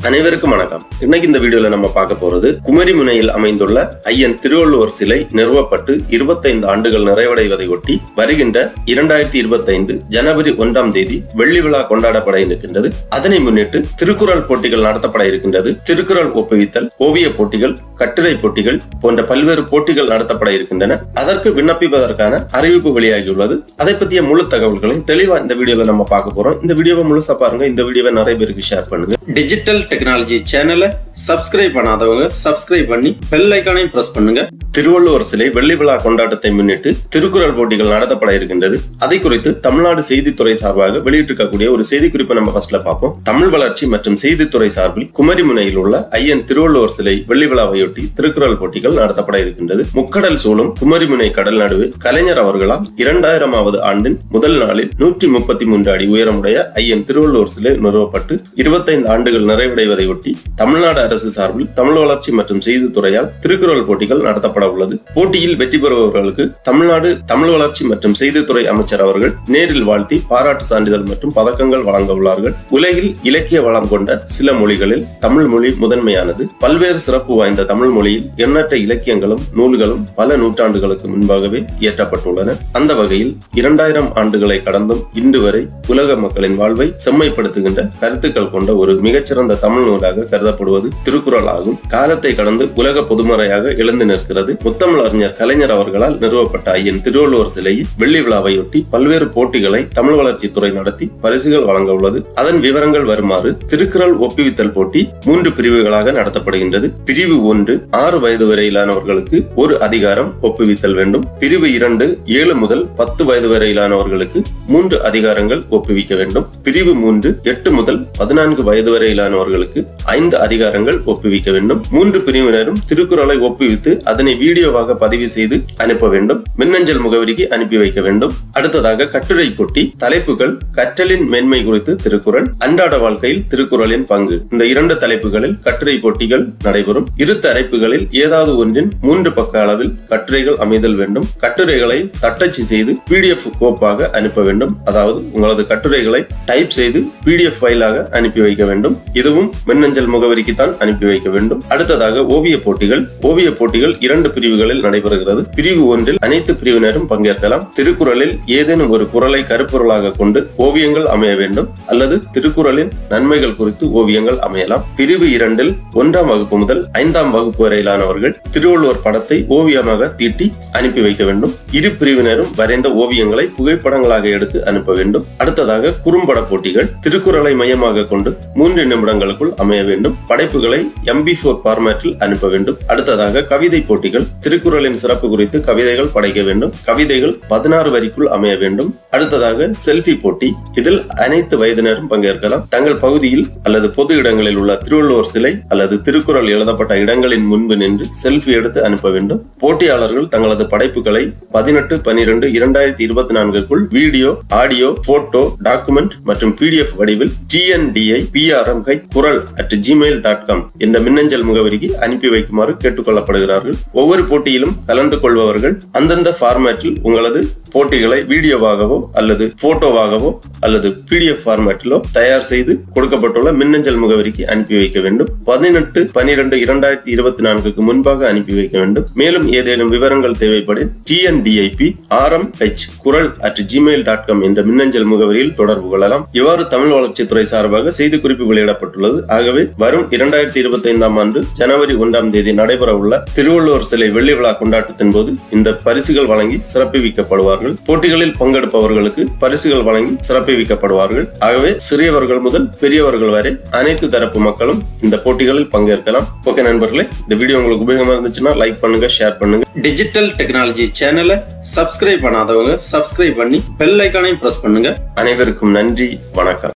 அனைவருக்கும் வணக்கம். இன்னைக்கு இந்த வீடியோல நம்ம பார்க்க போறது குமரிமுனையில் அமைந்துள்ள ஐயன் திருவள்ளுவர் சிலை நிறுவப்பட்டு 25 ஆண்டுகள் நிறைவடைவதை ஒட்டி வருகின்ற 2025 ஜனவரி 1ஆம் தேதி வெள்ளி விழா கொண்டாடப்பட இருக்கின்றது. அதனை முன்னிட்டு திருக்குறள் போட்டிகள் நடத்தப்பட இருக்கின்றது. திருக்குறள் ஒப்புவித்தல், ஓவிய போட்டிகள், கட்டுரை போட்டிகள் போன்ற பல்வேறு போட்டிகள் நடத்தப்பட இருக்கின்றன. அதற்கு விண்ணப்பிப்பதற்கான அறிவிப்பு வெளியாகியுள்ளது. அதை பற்றிய முழு தகவல்களை தெளிவா இந்த வீடியோல நம்ம பார்க்க போறோம். இந்த வீடியோவை முழுசா பாருங்க. இந்த வீடியோவை நிறைய பேருக்கு ஷேர் பண்ணுங்க. டிஜிட்டல் டெக்னாலஜி சேனலை சப்ஸ்கிரைப் பண்ணாதவங்க சப்ஸ்கிரைப் பண்ணி பெல் ஐகானையும் பிரஸ் பண்ணுங்க. திருவள்ளுவர் சிலை வெள்ளி விழா கொண்டாட்டத்தை முன்னிட்டு திருக்குறள் போட்டிகள் நடத்தப்பட இருக்கின்றது. அதை குறித்து தமிழ்நாடு செய்தித்துறை சார்பாக வெளியிட்டிருக்கக்கூடிய ஒரு செய்தி குறிப்பை நம்ம ஃபர்ஸ்ட்ல பார்ப்போம். தமிழ் வளர்ச்சி மற்றும் செய்தித்துறை சார்பில் குமரிமுனையில் உள்ள ஐயன் திருவள்ளுவர் சிலை வெள்ளி விழாவையொட்டி திருக்குறள் போட்டிகள் நடத்தப்பட இருக்கின்றது. முக்கடல் சூழும் குமரிமுனை கடல் நடுவே கலைஞர் அவர்களால் 2000வது ஆண்டின் முதல் நாளில் 133 அடி உயரமுடைய ஐயன் திருவள்ளுவர் சிலை நிறுவப்பட்டு 25 ஆண்டுகள் நிறைவடைவதை ஒட்டி தமிழ்நாடு அரசு சார்பில் தமிழ் வளர்ச்சி மற்றும் செய்தித்துறையால் திருக்குறள் போட்டிகள் நடத்தப்பட உள்ளது. போட்டியில் வெற்றி பெறுபவர்களுக்கு தமிழ்நாடு தமிழ் வளர்ச்சி மற்றும் செய்தித்துறை அமைச்சர் அவர்கள் நேரில் வாழ்த்தி பாராட்டு சான்றிதழ் மற்றும் பதக்கங்கள் வழங்க உள்ளார்கள். உலகில் இலக்கிய வளம் கொண்ட சில மொழிகளில் தமிழ் மொழி முதன்மையானது. பல்வேறு சிறப்பு வாய்ந்த தமிழ் மொழியில் எண்ணற்ற இலக்கியங்களும் நூல்களும் பல நூற்றாண்டுகளுக்கு முன்பாகவே இயற்றப்பட்டுள்ளன. அந்த வகையில் 2000 ஆண்டுகளை கடந்தும் இன்று வரை உலக மக்களின் வாழ்வை செம்மைப்படுத்துகின்ற கருத்துக்கள் கொண்ட ஒரு மிகச்சிறந்த தமிழ் நூலாக கருதப்படுவது திருக்குறள் ஆகும். காலத்தை கடந்து உலக பொதுமறையாக எழுந்து நிற்கிறது. முத்தமிழ் அறிஞர் கலைஞர் அவர்களால் நிறுவப்பட்ட ஐயன் திருவள்ளுவர் சிலையில் வெள்ளி விழாவையொட்டி பல்வேறு போட்டிகளை தமிழ் வளர்ச்சித்துறை நடத்தி பரிசுகள் வழங்க உள்ளது. அதன் விவரங்கள் வருமாறு: திருக்குறள் ஒப்புவித்தல் போட்டி 3 பிரிவுகளாக நடத்தப்படுகின்றது. பிரிவு 1 6 வயது வரையிலானவர்களுக்கு ஒரு அதிகாரம் ஒப்புவித்தல் வேண்டும். பிரிவு 2 7 முதல் 10 வயது வரையிலானவர்களுக்கு 3 அதிகாரங்கள் ஒப்புவிக்க வேண்டும். பிரிவு 3 8 முதல் 14 வயது வரையிலானவர்களுக்கு 5 அதிகாரங்கள் ஒப்புவிக்க வேண்டும். 3 பிரிவினரும் திருக்குறளை ஒப்புவித்து அதனை வீடியோவாக பதிவு செய்து அனுப்ப வேண்டும். மின்னஞ்சல் முகவரிக்கு அனுப்பி வைக்க வேண்டும். அடுத்ததாக கட்டுரை போட்டி. தலைப்புகள்: கற்றலின் மேன்மை குறித்து திருக்குறள், அன்றாட வாழ்க்கையில் திருக்குறளின் பங்கு. இந்த 2 தலைப்புகளில் கட்டுரை போட்டிகள் நடைபெறும். இரு தலைப்புகளில் ஏதாவது ஒன்றின் 3 பக்க அளவில் கட்டுரைகள் அமைதல் வேண்டும். கட்டுரைகளை தட்டச்சு செய்து PDF கோப்பாக அனுப்ப வேண்டும். அதாவது உங்களது கட்டுரைகளை டைப் செய்து PDF ஃபைலாக அனுப்பி வைக்க வேண்டும். இதுவும் மின்னஞ்சல் முகவரிக்கு தான் அனுப்பி வைக்க வேண்டும். அடுத்ததாக ஓவிய போட்டிகள். ஓவிய போட்டிகள் 2 பிரிவுகளில் நடைபெறுகிறது. பிரிவு 1 அனைத்து பிரிவினரும் பங்கேற்கலாம். திருக்குறளில் ஏதேனும் ஒரு குறளை கருப்பொருளாக கொண்டு ஓவியங்கள் அமைய வேண்டும் அல்லது திருக்குறளின் நன்மைகள் குறித்து ஓவியங்கள் அமையலாம். பிரிவு 2 1ஆம் வகுப்பு முதல் 5ஆம் வகுப்பு வரையிலானவர்கள் திருவள்ளுவர் படத்தை ஓவியமாக தீட்டி அனுப்பி வைக்க வேண்டும். இரு பிரிவினரும் வரைந்த ஓவியங்களை புகைப்படங்களாக எடுத்து அனுப்ப வேண்டும். அடுத்ததாக குறும்பட போட்டிகள். திருக்குறளை மையமாக கொண்டு 3 நிமிடங்களுக்குள் அமைய வேண்டும். படைப்புகளை MP4 பார்மேட்டில் அனுப்ப வேண்டும். அடுத்ததாக கவிதை போட்டிகள். திருக்குறளின் சிறப்பு குறித்து கவிதைகள் படைக்க வேண்டும். கவிதைகள் 16 வரிக்குள் அமைய வேண்டும். அடுத்ததாக செல்ஃபி போட்டி. இதில் அனைத்து வயதினரும் பங்கேற்கலாம். தங்கள் பகுதியில் அல்லது பொது இடங்களில் உள்ள திருவள்ளுவர் சிலை அல்லது திருக்குறள் எழுதப்பட்ட இடங்களின் முன்பு நின்று செல்ஃபி எடுத்து அனுப்ப வேண்டும். போட்டியாளர்கள் தங்களது படைப்புகளை 18/12/2024க்குள் வீடியோ, ஆடியோ, போட்டோ, டாக்குமெண்ட் மற்றும் PDF வடிவில் tndi.kural@gmail.com என்ற மின்னஞ்சல் முகவரிக்கு அனுப்பி வைக்குமாறு கேட்டுக்கொள்ளப்படுகிறார்கள். ஒவ்வொரு போட்டியிலும் கலந்து கொள்பவர்கள் அந்தந்த ஃபார்மேட்டில் உங்களது போட்டிகளை வீடியோவாகவோ அல்லது போட்டோவாகவோ அல்லது PDF ஃபார்மேட்டிலோ தயார் செய்து கொடுக்கப்பட்டுள்ள மின்னஞ்சல் முகவரிக்கு அனுப்பி வைக்க வேண்டும். 18/12/2024க்கு முன்பாக அனுப்பி வைக்க வேண்டும். மேலும் ஏதேனும் விவரங்கள் தேவைப்படின் tndip.kural@gmail.com என்ற மின்னஞ்சல் முகவரியில் தொடர்பு கொள்ளலாம். இவ்வாறு தமிழ் வளர்ச்சித்துறை சார்பாக செய்தி குறிப்பு வெளியிடப்பட்டுள்ளது. ஆகவே வரும் 2025ஆம் ஆண்டு ஜனவரி 1ஆம் தேதி நடைபெற உள்ள திருவள்ளுவர் சிலை வெள்ளி விழா கொண்டாட்டத்தின் போது இந்த பரிசுகள் வழங்கி சிறப்பிக்கப்படுவார்கள். போட்டிகளில் பங்கெடுப்பவர்களுக்கு பரிசுகள் வழங்கி சிறப்பிக்கப்படுவார்கள். ஆகவே சிறியவர்கள் முதல் பெரியவர்கள் வரை அனைத்து தரப்பு மக்களும் இந்த போட்டிகளில் பங்கேற்கலாம். ஓகே நண்பர்களே, இந்த வீடியோ உங்களுக்கு உபயோகமா இருந்துச்சுன்னா லைக் பண்ணுங்க, ஷேர் பண்ணுங்க. டிஜிட்டல் டெக்னாலஜி சேனலை சப்ஸ்கிரைப் பண்ணாதவங்க சப்ஸ்கிரைப் பண்ணி பெல் ஐகானையும் பிரஸ் பண்ணுங்க. அனைவருக்கும் நன்றி, வணக்கம்.